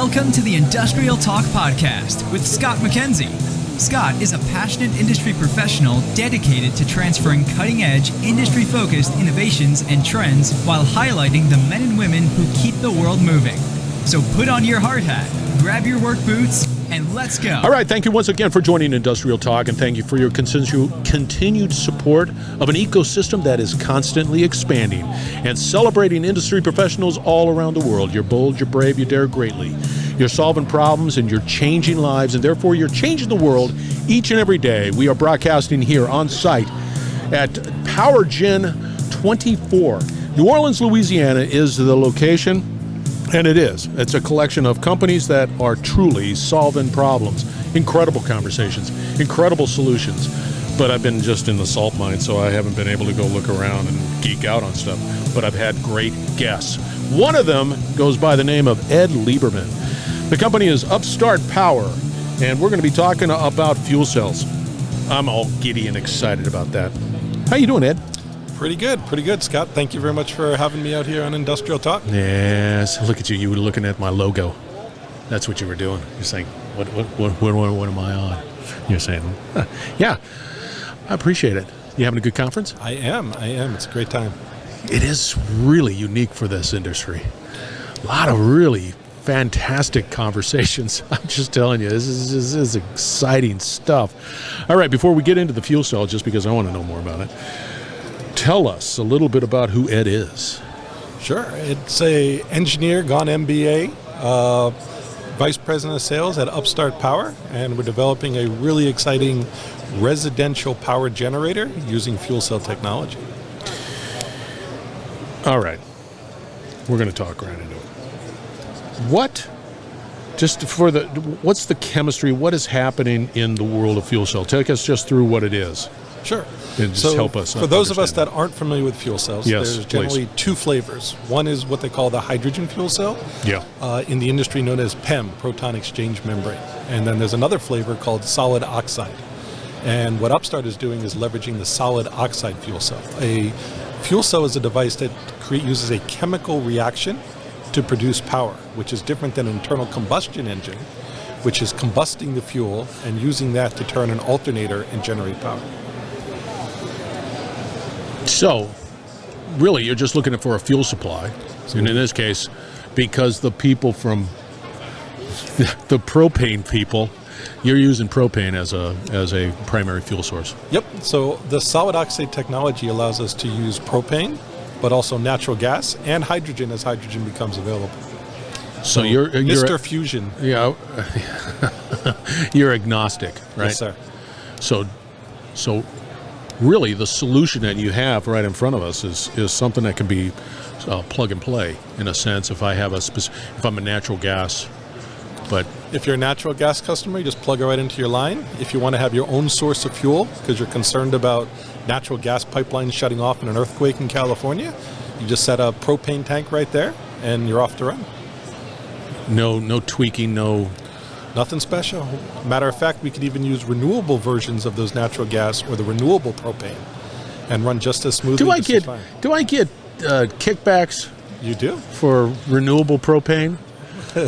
Welcome to the Industrial Talk Podcast with Scott McKenzie. Scott is a passionate industry professional dedicated to transferring cutting-edge, industry-focused innovations and trends while highlighting the men and women who keep the world moving. So put on your hard hat, grab your work boots, and let's go. All right, thank you once again for joining Industrial Talk, and thank you for your continued support of an ecosystem that is constantly expanding and celebrating industry professionals all around the world. You're bold, you're brave, you dare greatly. You're solving problems and you're changing lives, and therefore you're changing the world each and every day. We are broadcasting here on site at PowerGen 24. New Orleans, Louisiana is the location. And it is. It's a collection of companies that are truly solving problems. Incredible conversations, incredible solutions. But I've been just in the salt mine, so I haven't been able to go look around and geek out on stuff. But I've had great guests. One of them goes by the name of Ed Lieberman. The company is Upstart Power, and we're going to be talking about fuel cells. I'm all giddy and excited about that. How you doing, Ed? Pretty good, Scott. Thank you very much for having me out here on Industrial Talk. Yes, look at you. You were looking at my logo. That's what you were doing. You're saying, what am I on? You're saying, yeah, I appreciate it. You having a good conference? I am. It's a great time. It is really unique for this industry. A lot of really fantastic conversations. I'm just telling you, this is exciting stuff. All right, before we get into the fuel cell, just because I want to know more about it, tell us a little bit about who Ed is. Sure. It's a engineer, gone MBA, vice president of sales at Upstart Power, and we're developing a really exciting residential power generator using fuel cell technology. All right. We're going to talk right into it. What's the chemistry? What is happening in the world of fuel cell? Take us just through what it is. Sure. And just help us. For those of us that aren't familiar with fuel cells, yes, there's generally two flavors. One is what they call the hydrogen fuel cell, in the industry known as PEM, proton exchange membrane. And then there's another flavor called solid oxide. And what Upstart is doing is leveraging the solid oxide fuel cell. A fuel cell is a device that uses a chemical reaction to produce power, which is different than an internal combustion engine, which is combusting the fuel and using that to turn an alternator and generate power. So, really, you're just looking for a fuel supply. And in this case, because the people from the propane people, you're using propane as a primary fuel source. Yep. So the solid oxide technology allows us to use propane, but also natural gas and hydrogen as hydrogen becomes available. So you're Mr. Fusion. Yeah. You're agnostic, right? Yes, sir. So really, the solution that you have right in front of us is something that can be plug and play in a sense. If I'm a natural gas, but if you're a natural gas customer, you just plug it right into your line. If you want to have your own source of fuel because you're concerned about natural gas pipelines shutting off in an earthquake in California, you just set a propane tank right there, and you're off to run. No tweaking, no. Nothing special. Matter of fact, we could even use renewable versions of those natural gas or the renewable propane and run just as smoothly. Do I get kickbacks? You do? For renewable propane? No,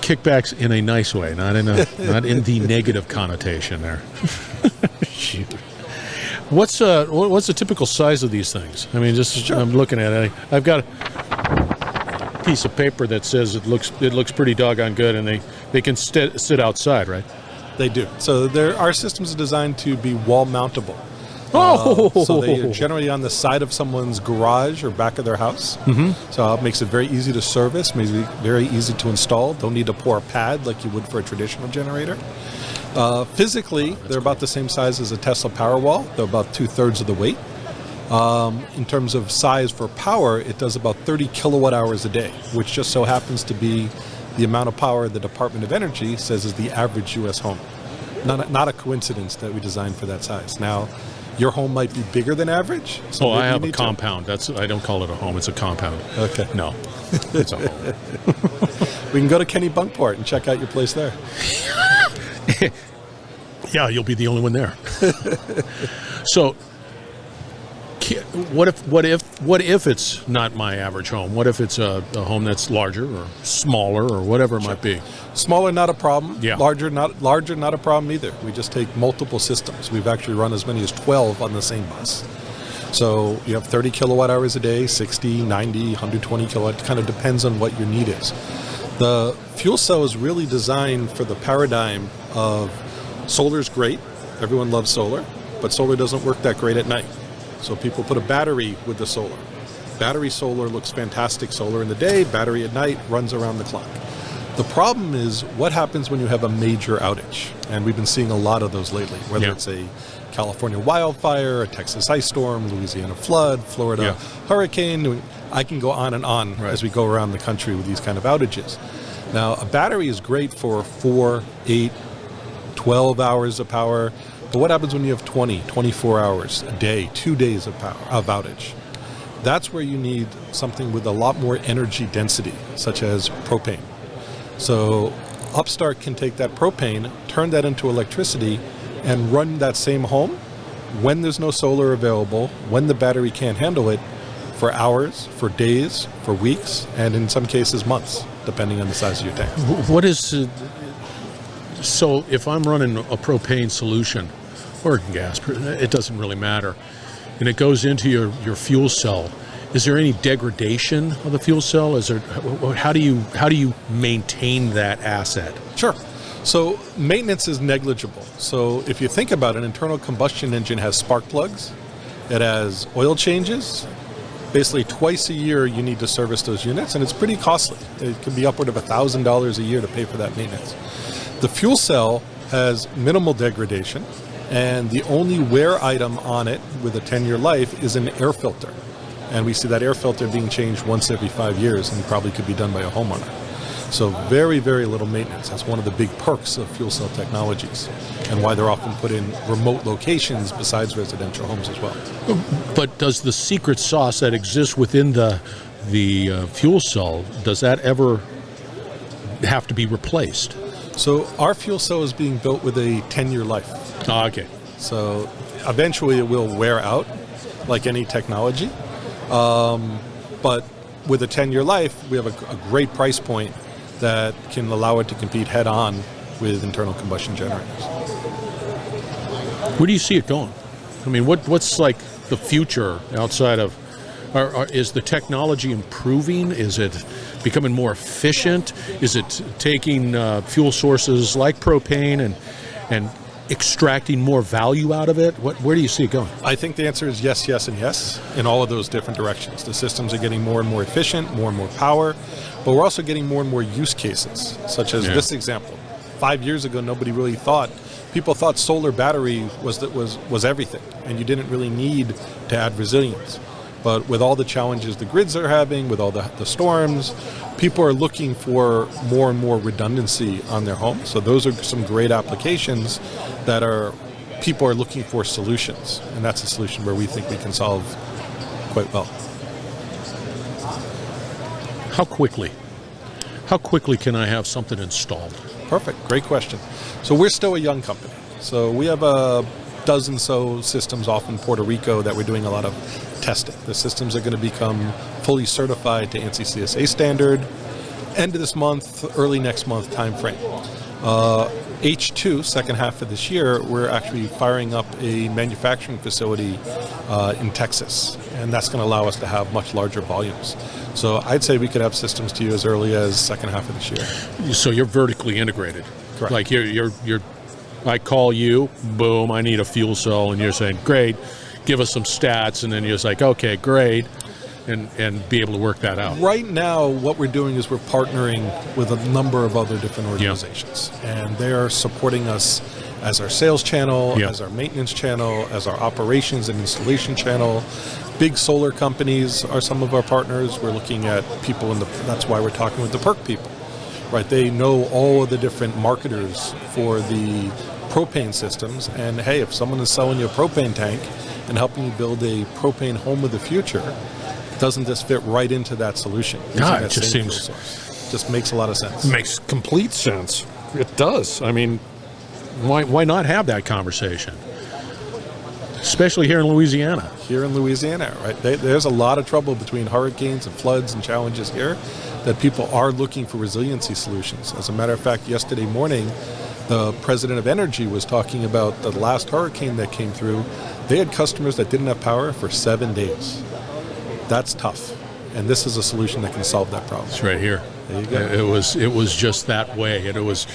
kickbacks in a nice way, not in the negative connotation there. Shoot. What's the typical size of these things? I mean, sure. I'm looking at it. I've got a piece of paper that says it looks pretty doggone good, and they can sit outside, right? They do. So our systems are designed to be wall mountable. So they are generally on the side of someone's garage or back of their house. Mm-hmm. So it makes it very easy to service, makes it very easy to install. Don't need to pour a pad like you would for a traditional generator. Physically, they're about the same size as a Tesla Powerwall. They're about 2/3 of the weight. In terms of size for power, it does about 30 kilowatt hours a day, which just so happens to be the amount of power the Department of Energy says is the average U.S. home. Not a coincidence that we designed for that size. Now, your home might be bigger than average. So I have a compound. I don't call it a home. It's a compound. Okay. No, it's a home. We can go to Kenny Bunkport and check out your place there. Yeah, you'll be the only one there. So what if it's not my average home? What if it's a home that's larger or smaller or whatever it might be? Smaller, not a problem. Yeah. Larger, not a problem either. We just take multiple systems. We've actually run as many as 12 on the same bus. So you have 30 kilowatt hours a day, 60, 90, 120 kilowatt. It kind of depends on what your need is. The fuel cell is really designed for the paradigm of solar's great. Everyone loves solar, but solar doesn't work that great at night. So people put a battery with the solar. Battery solar looks fantastic. Solar in the day, battery at night, runs around the clock. The problem is what happens when you have a major outage. And we've been seeing a lot of those lately, whether it's a California wildfire, a Texas ice storm, Louisiana flood, Florida hurricane. I can go on and on as we go around the country with these kind of outages. Now, a battery is great for 4, 8, 12 hours of power. But what happens when you have 20, 24 hours a day, 2 days of power of outage? That's where you need something with a lot more energy density, such as propane. So Upstart can take that propane, turn that into electricity, and run that same home when there's no solar available, when the battery can't handle it, for hours, for days, for weeks, and in some cases months, depending on the size of your tank. What is so if I'm running a propane solution or gas, it doesn't really matter, and it goes into your fuel cell, is there any degradation of the fuel cell? How do you maintain that asset? Sure. So maintenance is negligible. So if you think about it, an internal combustion engine has spark plugs, it has oil changes. Basically twice a year you need to service those units, and it's pretty costly. It can be upward of $1,000 a year to pay for that maintenance. The fuel cell has minimal degradation, and the only wear item on it with a 10-year life is an air filter. And we see that air filter being changed once every 5 years, and probably could be done by a homeowner. So very, very little maintenance. That's one of the big perks of fuel cell technologies, and why they're often put in remote locations besides residential homes as well. But does the secret sauce that exists within the fuel cell, does that ever have to be replaced? So our fuel cell is being built with a 10-year life. Oh, okay. So eventually it will wear out, like any technology. But with a 10-year life, we have a great price point that can allow it to compete head-on with internal combustion generators. Where do you see it going? I mean, what's like the future outside of? Is the technology improving? Is it becoming more efficient? Is it taking fuel sources like propane and extracting more value out of it? Where do you see it going? I think the answer is yes, yes, and yes in all of those different directions. The systems are getting more and more efficient, more and more power, but we're also getting more and more use cases, such as this example. 5 years ago, nobody really thought. People thought solar battery was everything, and you didn't really need to add resilience. But with all the challenges the grids are having, with all the storms, people are looking for more and more redundancy on their homes. So those are some great applications that people are looking for solutions. And that's a solution where we think we can solve quite well. How quickly can I have something installed? Perfect. Great question. So we're still a young company. So we have a dozen so systems off in Puerto Rico that we're doing a lot of testing. The systems are going to become fully certified to ANSI CSA standard end of this month, early next month time frame. H2, second half of this year, we're actually firing up a manufacturing facility in Texas, and that's going to allow us to have much larger volumes. So I'd say we could have systems to you as early as second half of this year. So you're vertically integrated. Correct. Like you're I call you, boom, I need a fuel cell, and you're saying, great, give us some stats, and then you're just like, okay, great, and be able to work that out. Right now, what we're doing is we're partnering with a number of other different organizations, and they are supporting us as our sales channel, as our maintenance channel, as our operations and installation channel. Big solar companies are some of our partners. We're looking at people that's why we're talking with the PERC people. Right, they know all of the different marketers for the propane systems, and hey, if someone is selling you a propane tank and helping you build a propane home of the future, doesn't this fit right into that solution? Yeah, it just just makes a lot of sense. It makes complete sense. It does. I mean, why not have that conversation? Especially here in Louisiana. Here in Louisiana, right? There's a lot of trouble between hurricanes and floods and challenges here that people are looking for resiliency solutions. As a matter of fact, yesterday morning, the president of energy was talking about the last hurricane that came through. They had customers that didn't have power for 7 days. That's tough. And this is a solution that can solve that problem. It's right here. There you go. It was just that way. And it was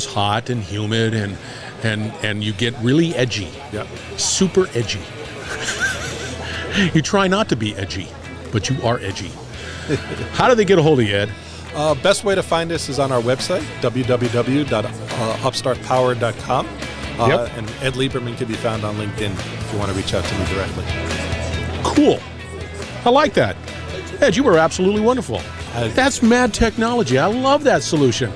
hot and humid and you get really edgy. Yeah. Super edgy. You try not to be edgy, but you are edgy. How do they get a hold of you, Ed? Best way to find us is on our website, www.upstartpower.com. And Ed Lieberman can be found on LinkedIn if you want to reach out to me directly. Cool. I like that. Ed, you were absolutely wonderful. That's mad technology. I love that solution.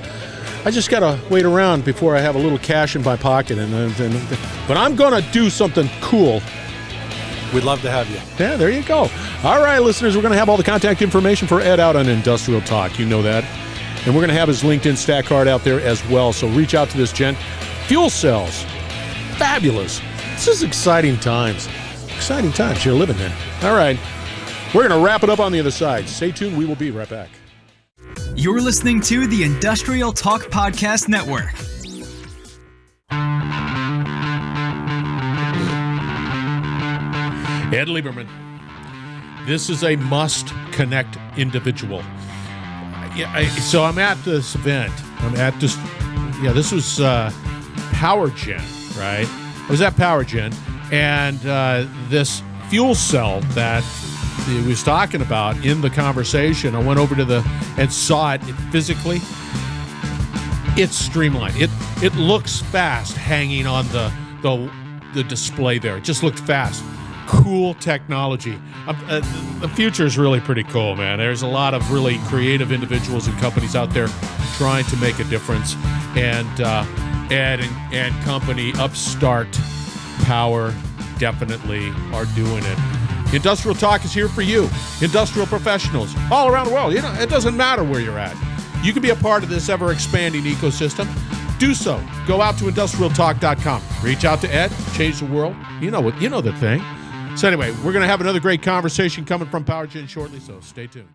I just got to wait around before I have a little cash in my pocket. But I'm going to do something cool. We'd love to have you. Yeah, there you go. All right, listeners, we're going to have all the contact information for Ed out on Industrial Talk. You know that. And we're going to have his LinkedIn stat card out there as well. So reach out to this gent. Fuel cells. Fabulous. This is exciting times. Exciting times. You're living in. All right. We're going to wrap it up on the other side. Stay tuned. We will be right back. You're listening to the Industrial Talk Podcast Network. Ed Lieberman. This is a must-connect individual. So I'm at this event. This was PowerGen, right? I was at PowerGen, and this fuel cell that he was talking about in the conversation, I went over to and saw it physically. It's streamlined. It looks fast hanging on the display there. It just looked fast. Cool technology. The future is really pretty cool, man. There's a lot of really creative individuals and companies out there trying to make a difference. And Ed and company, Upstart Power, definitely are doing it. Industrial Talk is here for you. Industrial professionals all around the world. You know, it doesn't matter where you're at. You can be a part of this ever-expanding ecosystem. Do so. Go out to industrialtalk.com. Reach out to Ed. Change the world. You know the thing. So anyway, we're going to have another great conversation coming from PowerGen shortly, so stay tuned.